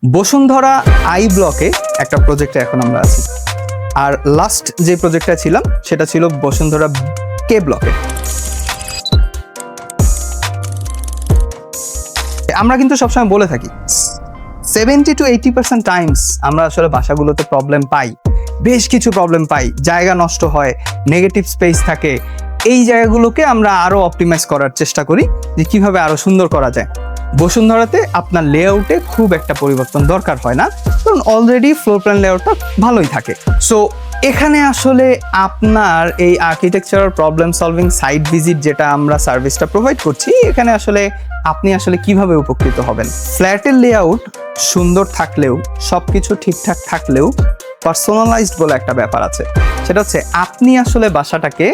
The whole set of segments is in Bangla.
বসুন্ধরা আই ব্লকে একটা প্রজেক্টে এখন আমরা আছি, আর লাস্ট যে প্রজেক্টটা ছিলাম সেটা ছিল বসুন্ধরা কে ব্লকে। আমরা কিন্তু সবসময় বলে থাকি 70 to 80% টাইমস আমরা আসলে বাসাগুলোতে প্রবলেম পাই, বেশ কিছু প্রবলেম পাই, জায়গা নষ্ট হয়, নেগেটিভ স্পেস থাকে। এই জায়গাগুলোকে আমরা আরো অপটিমাইজ করার চেষ্টা করি যে কিভাবে আরো সুন্দর করা যায়। বসুন্ধরাতে আপনার লেআউটে খুব একটা পরিবর্তন দরকার হয় না, কারণ অলরেডি ফ্লোর প্ল্যান লেআউটটা ভালোই থাকে। সো এখানে আসলে আপনার এই architectural problem solving site visit যেটা আমরা সার্ভিসটা প্রোভাইড করছি, এখানে আসলে আপনি আসলে কিভাবে উপকৃত হবেন। ফ্ল্যাটের লেআউট সুন্দর থাকলেও, সবকিছু ঠিকঠাক থাকলেও পার্সোনালাইজড বলে একটা ব্যাপার আছে। সেটা হচ্ছে আপনি আসলে বাসাটাকে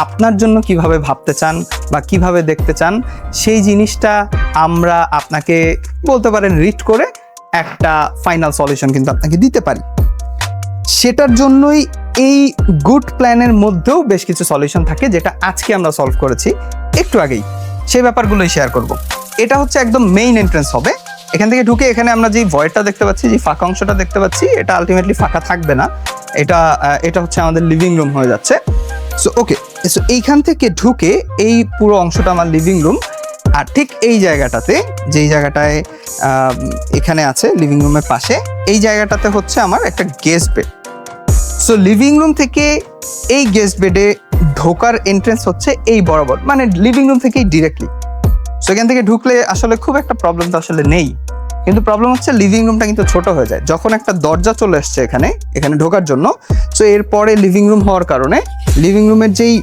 আপনার জন্য কিভাবে ভাবতে চান বা কিভাবে দেখতে চান, সেই জিনিসটা আমরা আপনাকে বলতে পারেন রিড করে একটা ফাইনাল সলিউশন কিন্তু আপনাকে দিতে পারি। সেটার জন্যই এই গুড প্ল্যানের মধ্যেও বেশ কিছু সলিউশন থাকে, যেটা আজকে আমরা সলভ করেছি একটু আগেই। সেই ব্যাপারগুলোই শেয়ার করব। এটা হচ্ছে একদম মেইন এন্ট্রেন্স হবে। এখান থেকে ঢুকে এখানে আমরা যে ভয়েডটা দেখতে পাচ্ছি, যে ফাঁকা অংশটা দেখতে পাচ্ছি, এটা আলটিমেটলি ফাঁকা থাকবে না। এটা হচ্ছে আমাদের লিভিং রুম হয়ে যাচ্ছে। সো ওকে, সো এইখান থেকে ঢুকে এই পুরো অংশটা আমার লিভিং রুম। আর ঠিক এই জায়গাটাতে, যেই জায়গাটায় এখানে আছে লিভিং রুমের পাশে, এই জায়গাটাতে হচ্ছে আমার একটা guest bed. So living room থেকে এই গেস্ট বেডে ঢোকার এন্ট্রেন্স হচ্ছে এই বরাবর, মানে লিভিং রুম থেকেই ডিরেক্টলি। সো এখান থেকে ঢুকলে আসলে খুব একটা প্রবলেম তো আসলে নেই, কিন্তু প্রবলেম হচ্ছে লিভিং রুমটা কিন্তু ছোট হয়ে যায় যখন একটা দরজা চলে আসছে এখানে ঢোকার জন্য। সো এরপরে লিভিং রুম হওয়ার কারণে লিভিং রুমের যেই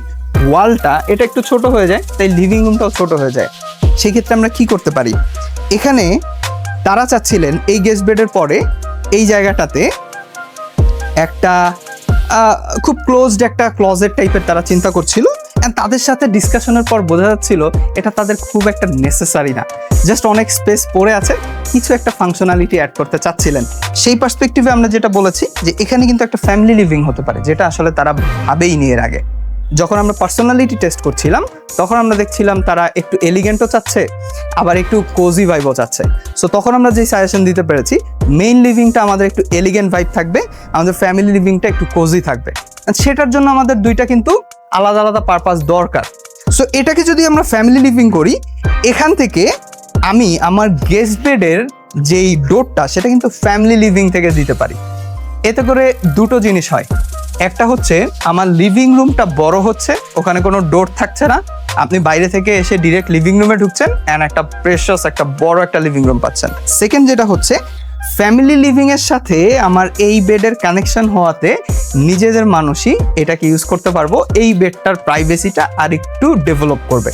ওয়ালটা এটা একটু ছোট হয়ে যায়, তাই লিভিং রুমটাও ছোট হয়ে যায়। সেই ক্ষেত্রে আমরা কি করতে পারি, এখানে তারা চাচ্ছিলেন এই গেস্ট বেডের পরে এই জায়গাটাতে একটা খুব ক্লোজড একটা ক্লজেট টাইপের তারা চিন্তা করছিল। অ্যান্ড তাদের সাথে ডিসকাশনের পর বোঝা যাচ্ছিল এটা তাদের খুব একটা নেসেসারি না, জাস্ট অনেক স্পেস পড়ে আছে, কিছু একটা ফাংশনালিটি অ্যাড করতে চাচ্ছিলেন। সেই পার্সপেক্টিভে আমরা যেটা বলেছি যে এখানে কিন্তু একটা ফ্যামিলি লিভিং হতে পারে, যেটা আসলে তারা ভাবেই নি এর আগে। যখন আমরা পার্সোনালিটি টেস্ট করছিলাম তখন আমরা দেখছিলাম তারা একটু এলিগেন্টও চাচ্ছে, আবার একটু কোজি ভাইবও চাচ্ছে। সো তখন আমরা যে সাজেশন দিতে পেরেছি, মেইন লিভিংটা আমাদের একটু এলিগেন্ট ভাইব থাকবে, আমাদের ফ্যামিলি লিভিংটা একটু কোজি থাকবে। সেটার জন্য আমাদের দুইটা কিন্তু আলাদা আলাদা পারপাস দরকার। সো এটাকে যদি আমরা ফ্যামিলি লিভিং করি, এখান থেকে আমি আমার গেস্ট বেডের যেই ডোরটা সেটা কিন্তু ফ্যামিলি লিভিং থেকে দিতে পারি। এতে করে দুটো জিনিস হয়, একটা হচ্ছে আমার লিভিং রুমটা বড় হচ্ছে, ওখানে কোনো ডোর থাকছে না, আপনি বাইরে থেকে এসে ডিরেক্ট লিভিং রুমে ঢুকছেন অ্যান্ড একটা প্রেশাস একটা বড় একটা লিভিং রুম পাচ্ছেন। সেকেন্ড যেটা হচ্ছে, ফ্যামিলি লিভিং এর সাথে আমার এই বেডের কানেকশন হওয়াতে নিজেদের মানুষই এটাকে ইউজ করতে পারবো, এই বেডটার প্রাইভেসিটা আর একটু ডেভেলপ করবে।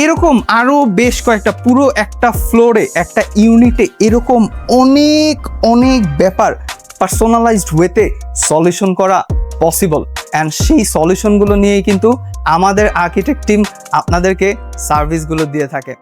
এরকম আরো বেশ কয়েকটা, পুরো একটা ফ্লোরে একটা ইউনিটে এরকম অনেক অনেক ব্যাপার পার্সোনালাইজড ওয়েতে সলিউশন করা পসিবল। অ্যান্ড সেই সলিউশনগুলো নিয়েই কিন্তু আমাদের আর্কিটেক্ট টিম আপনাদেরকে সার্ভিসগুলো দিয়ে থাকে।